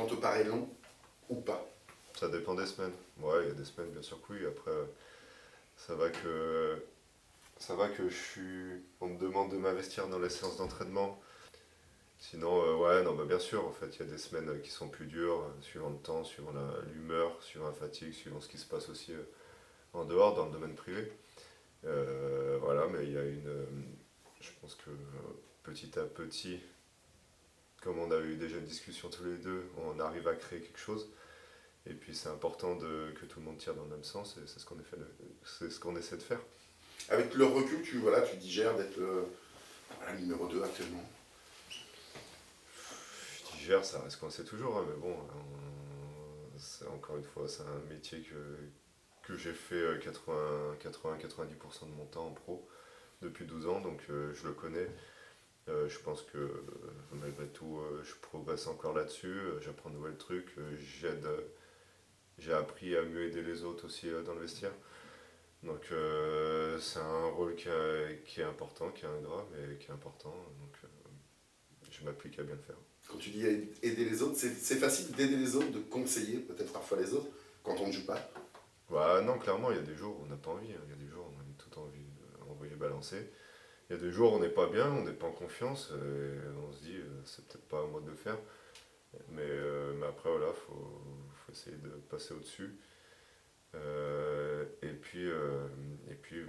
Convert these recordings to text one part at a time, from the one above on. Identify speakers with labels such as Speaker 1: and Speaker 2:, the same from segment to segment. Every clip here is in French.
Speaker 1: temps te paraît long ou pas?
Speaker 2: Ça dépend des semaines. Ouais, il y a des semaines, bien sûr que oui. Après, ça va que, on me demande de m'investir dans les séances d'entraînement. Sinon, ouais, non, bah, bien sûr, en fait, il y a des semaines qui sont plus dures, suivant le temps, suivant l'humeur, suivant la fatigue, suivant ce qui se passe aussi en dehors, dans le domaine privé. Voilà, mais il y a je pense que petit à petit, comme on a eu déjà une discussion tous les deux, on arrive à créer quelque chose. Et puis c'est important que tout le monde tire dans le même sens, et c'est c'est ce qu'on essaie de faire.
Speaker 1: Avec le recul, tu digères d'être voilà, numéro 2 actuellement.
Speaker 2: Je digère, ça reste coincé toujours, hein, mais bon, encore une fois, c'est un métier que j'ai fait 80-90% de mon temps en pro depuis 12 ans, donc je le connais. Je pense que malgré tout, je progresse encore là-dessus, j'apprends de nouveaux trucs, j'ai appris à mieux aider les autres aussi dans le vestiaire. Donc c'est un rôle qui est important, qui est ingrat, mais qui est important, donc je m'applique à bien le faire.
Speaker 1: Quand tu dis aider les autres, c'est facile d'aider les autres, de conseiller peut-être parfois les autres quand on ne joue pas.
Speaker 2: Bah non, clairement, il y a des jours où on n'a pas envie, hein. Il y a des jours où on a tout envie d'envoyer balancer. Il y a des jours où on n'est pas bien, on n'est pas en confiance, et on se dit c'est peut-être pas à moi de le faire. Mais après, voilà, faut essayer de passer au-dessus. Et puis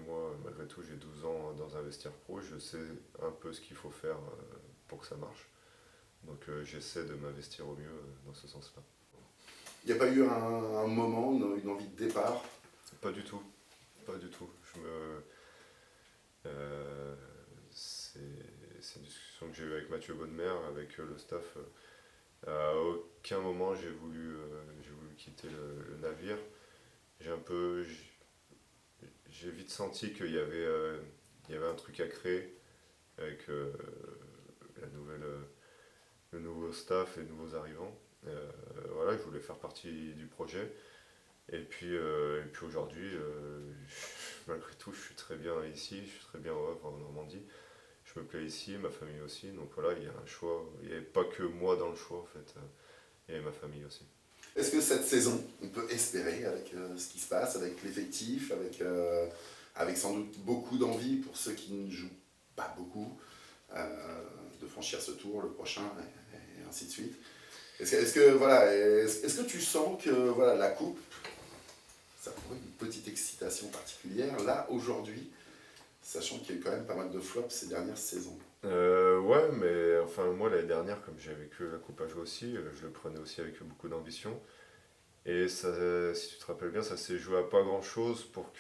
Speaker 2: moi, malgré tout, j'ai 12 ans dans un vestiaire pro, je sais un peu ce qu'il faut faire pour que ça marche. Donc j'essaie de m'investir au mieux dans ce sens-là.
Speaker 1: Il n'y a pas eu un moment, une envie de départ?
Speaker 2: Pas du tout, pas du tout. Euh, c'est c'est une discussion que j'ai eue avec Mathieu Bonnemer, avec le staff. À aucun moment j'ai voulu quitter le navire. J'ai un peu, j'ai vite senti il y avait un truc à créer avec la le nouveau staff, les nouveaux arrivants. Voilà, je voulais faire partie du projet. Et puis aujourd'hui, malgré tout, je suis très bien ici, je suis très bien au Havre, en Normandie. Je me plais ici, ma famille aussi. Donc voilà, il y a un choix. Il n'y avait pas que moi dans le choix, en fait. Il y avait ma famille aussi.
Speaker 1: Est-ce que cette saison, on peut espérer avec ce qui se passe, avec l'effectif, avec sans doute beaucoup d'envie pour ceux qui ne jouent pas beaucoup, de franchir ce tour, le prochain, et ainsi de suite. Est-ce que tu sens que voilà, la coupe, ça pourrait une petite excitation particulière, là, aujourd'hui, sachant qu'il y a eu quand même pas mal de flops ces dernières saisons?
Speaker 2: Ouais, mais enfin, moi l'année dernière, comme j'avais que la coupe à jouer aussi, je le prenais aussi avec beaucoup d'ambition. Et ça, si tu te rappelles bien, ça s'est joué à pas grand chose pour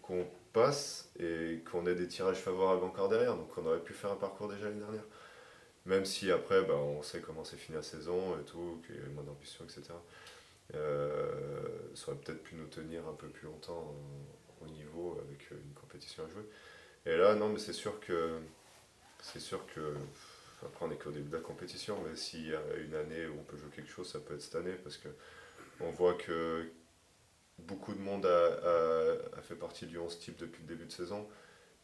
Speaker 2: qu'on passe et qu'on ait des tirages favorables encore derrière. Donc on aurait pu faire un parcours déjà l'année dernière. Même si après, bah, on sait comment c'est fini la saison et tout, qu'il y a eu moins d'ambition, etc. Ça aurait peut-être pu nous tenir un peu plus longtemps au niveau avec une compétition à jouer. Et là, non, mais c'est sûr que, après on est qu'au début de la compétition, mais s'il y a une année où on peut jouer quelque chose, ça peut être cette année, parce que on voit que beaucoup de monde a fait partie du 11 type depuis le début de saison,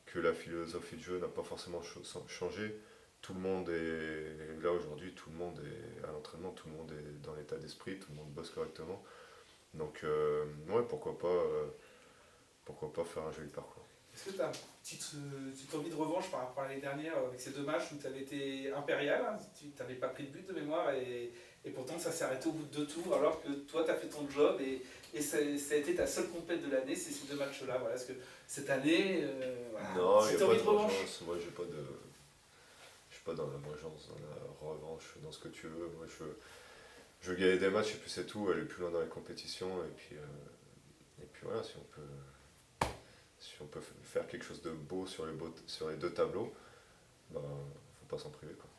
Speaker 2: que la philosophie de jeu n'a pas forcément changé. Tout le monde est là aujourd'hui, tout le monde est à l'entraînement, tout le monde est dans l'état d'esprit, tout le monde bosse correctement. Donc, ouais, pourquoi pas faire un joli parcours.
Speaker 3: Est-ce que tu as une petite envie de revanche par rapport à l'année dernière avec ces deux matchs où tu avais été impérial, hein, tu n'avais pas pris de but de mémoire et pourtant ça s'est arrêté au bout de deux tours alors que toi tu as fait ton job et ça a été ta seule compète de l'année, c'est ces deux matchs-là. Voilà. Est-ce que cette année, voilà,
Speaker 2: Non, il
Speaker 3: si
Speaker 2: n'y
Speaker 3: tu
Speaker 2: a
Speaker 3: as
Speaker 2: pas
Speaker 3: envie
Speaker 2: de
Speaker 3: de revanche?
Speaker 2: vengeance. Moi, je suis pas dans la vengeance, dans la revanche, dans ce que tu veux. Moi, je veux gagner des matchs et puis c'est tout, aller plus loin dans les compétitions. Et puis voilà, si on peut faire quelque chose de beau sur les deux tableaux, bah, faut pas s'en priver, quoi.